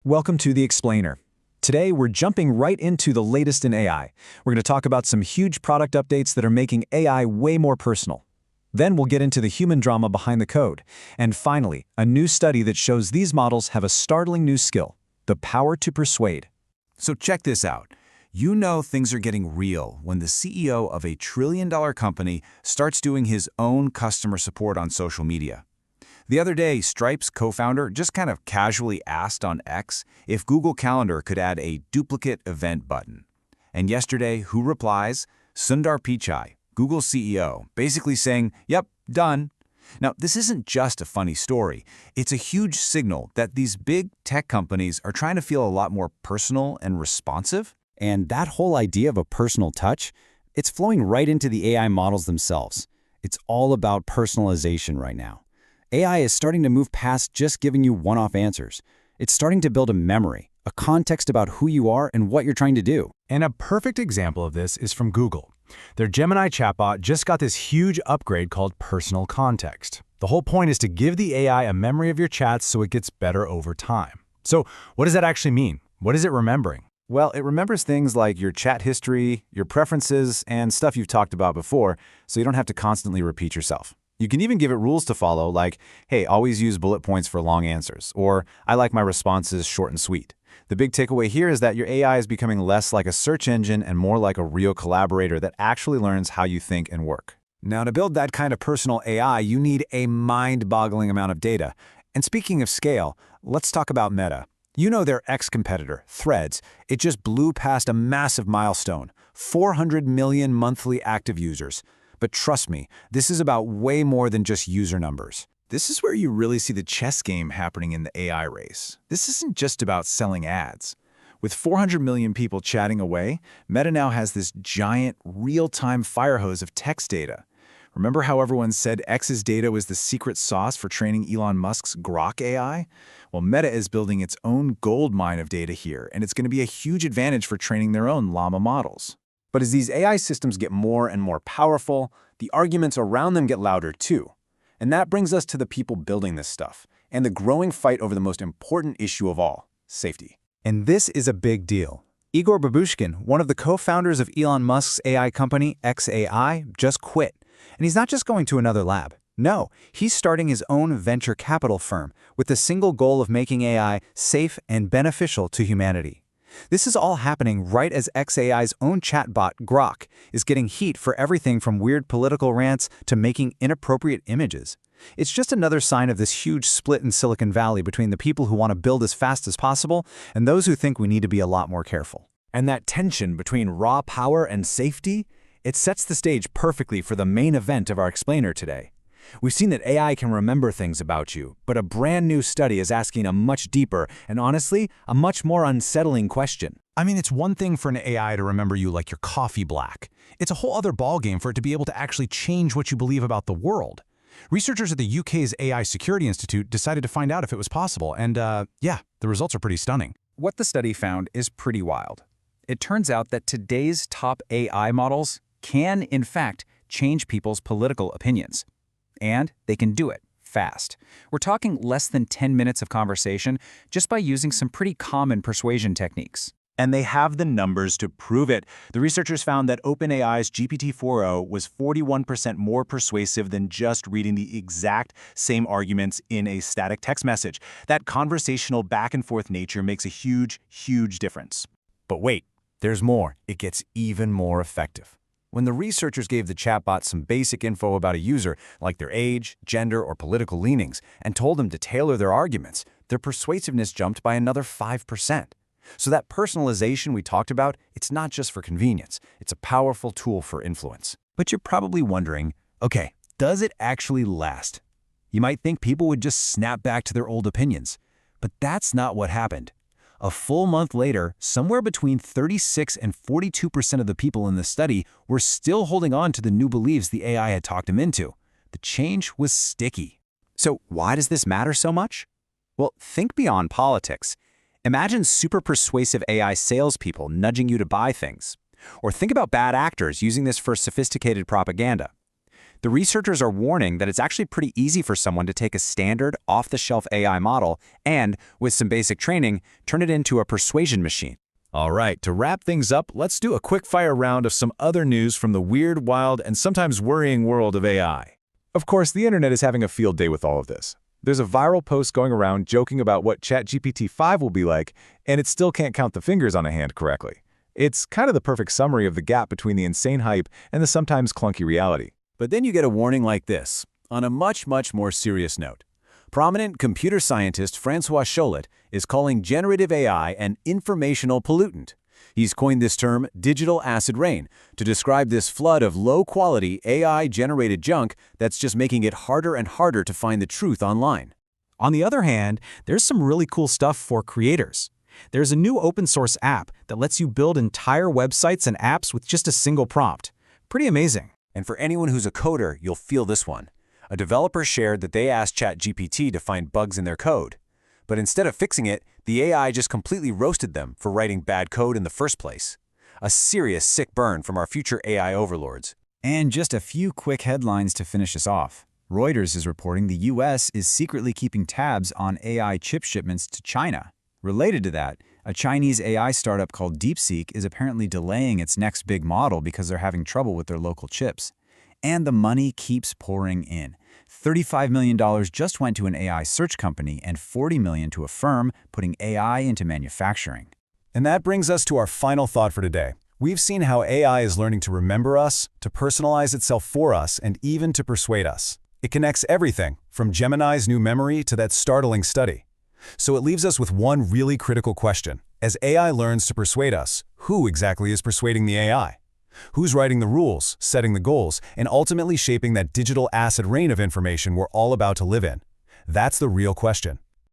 Welcome to The Explainer. Today, we're jumping right into the latest in AI. We're going to talk about some huge product updates that are making AI way more personal. Then we'll get into the human drama behind the code. And finally, a new study that shows these models have a startling new skill, the power to persuade. So check this out. You know things are getting real when the CEO of a trillion-dollar company starts doing his own customer support on social media. The other day, Stripe's co-founder just kind of casually asked on X if Google Calendar could add a duplicate event button. And yesterday, who replies? Sundar Pichai, Google's CEO, basically saying, "Yep, done." Now, this isn't just a funny story. It's a huge signal that these big tech companies are trying to feel a lot more personal and responsive. And that whole idea of a personal touch, it's flowing right into the AI models themselves. It's all about personalization right now. AI is starting to move past just giving you one-off answers. It's starting to build a memory, a context about who you are and what you're trying to do. And a perfect example of this is from Google. Their Gemini chatbot just got this huge upgrade called Personal Context. The whole point is to give the AI a memory of your chats so it gets better over time. So what does that actually mean? What is it remembering? Well, it remembers things like your chat history, your preferences, and stuff you've talked about before, so you don't have to constantly repeat yourself. You can even give it rules to follow, like, hey, always use bullet points for long answers, or I like my responses short and sweet. The big takeaway here is that your AI is becoming less like a search engine and more like a real collaborator that actually learns how you think and work. Now, to build that kind of personal AI, you need a mind-boggling amount of data. And speaking of scale, let's talk about Meta. You know their ex-competitor, Threads. It just blew past a massive milestone, 400 million monthly active users. But trust me, this is about way more than just user numbers. This is where you really see the chess game happening in the AI race. This isn't just about selling ads. With 400 million people chatting away, Meta now has this giant, real-time fire hose of text data. Remember how everyone said X's data was the secret sauce for training Elon Musk's Grok AI? Well, Meta is building its own goldmine of data here, and it's going to be a huge advantage for training their own llama models. But as these AI systems get more and more powerful, the arguments around them get louder too. And that brings us to the people building this stuff, and the growing fight over the most important issue of all, safety. And this is a big deal. Igor Babuschkin, one of the co-founders of Elon Musk's AI company, xAI, just quit. And he's not just going to another lab. No, he's starting his own venture capital firm with the single goal of making AI safe and beneficial to humanity. This is all happening right as xAI's own chatbot, Grok, is getting heat for everything from weird political rants to making inappropriate images. It's just another sign of this huge split in Silicon Valley between the people who want to build as fast as possible and those who think we need to be a lot more careful. And that tension between raw power and safety, it sets the stage perfectly for the main event of our explainer today. We've seen that AI can remember things about you, but a brand new study is asking a much deeper and honestly, a much more unsettling question. I mean, it's one thing for an AI to remember you like your coffee black. It's a whole other ballgame for it to be able to actually change what you believe about the world. Researchers at the UK's AI Security Institute decided to find out if it was possible, and yeah, the results are pretty stunning. What the study found is pretty wild. It turns out that today's top AI models can, in fact, change people's political opinions. And they can do it fast. We're talking less than 10 minutes of conversation just by using some pretty common persuasion techniques. And they have the numbers to prove it. The researchers found that OpenAI's GPT-4o was 41% more persuasive than just reading the exact same arguments in a static text message. That conversational back-and-forth nature makes a huge, huge difference. But wait, there's more. It gets even more effective. When the researchers gave the chatbot some basic info about a user, like their age, gender, or political leanings, and told them to tailor their arguments, their persuasiveness jumped by another 5%. So that personalization we talked about, it's not just for convenience. It's a powerful tool for influence. But you're probably wondering, okay, does it actually last? You might think people would just snap back to their old opinions. But that's not what happened. A full month later, somewhere between 36 and 42% of the people in the study were still holding on to the new beliefs the AI had talked them into. The change was sticky. So why does this matter so much? Well, think beyond politics. Imagine super persuasive AI salespeople nudging you to buy things. Or think about bad actors using this for sophisticated propaganda. The researchers are warning that it's actually pretty easy for someone to take a standard, off-the-shelf AI model and, with some basic training, turn it into a persuasion machine. All right, to wrap things up, let's do a quick-fire round of some other news from the weird, wild, and sometimes worrying world of AI. Of course, the internet is having a field day with all of this. There's a viral post going around joking about what ChatGPT-5 will be like, and it still can't count the fingers on a hand correctly. It's kind of the perfect summary of the gap between the insane hype and the sometimes clunky reality. But then you get a warning like this, on a much more serious note. Prominent computer scientist Francois Cholet is calling generative AI an informational pollutant. He's coined this term digital acid rain to describe this flood of low-quality AI-generated junk that's just making it harder and harder to find the truth online. On the other hand, there's some really cool stuff for creators. There's a new open-source app that lets you build entire websites and apps with just a single prompt. Pretty amazing. And for anyone who's a coder, you'll feel this one. A developer shared that they asked ChatGPT to find bugs in their code. But instead of fixing it, the AI just completely roasted them for writing bad code in the first place. A serious sick burn from our future AI overlords. And just a few quick headlines to finish us off. Reuters is reporting the U.S. is secretly keeping tabs on AI chip shipments to China. Related to that, a Chinese AI startup called DeepSeek is apparently delaying its next big model because they're having trouble with their local chips. And the money keeps pouring in. $35 million just went to an AI search company and $40 million to a firm putting AI into manufacturing. And that brings us to our final thought for today. We've seen how AI is learning to remember us, to personalize itself for us, and even to persuade us. It connects everything, from Gemini's new memory to that startling study. So it leaves us with one really critical question. As AI learns to persuade us, who exactly is persuading the AI? Who's writing the rules, setting the goals, and ultimately shaping that digital acid rain of information we're all about to live in? That's the real question.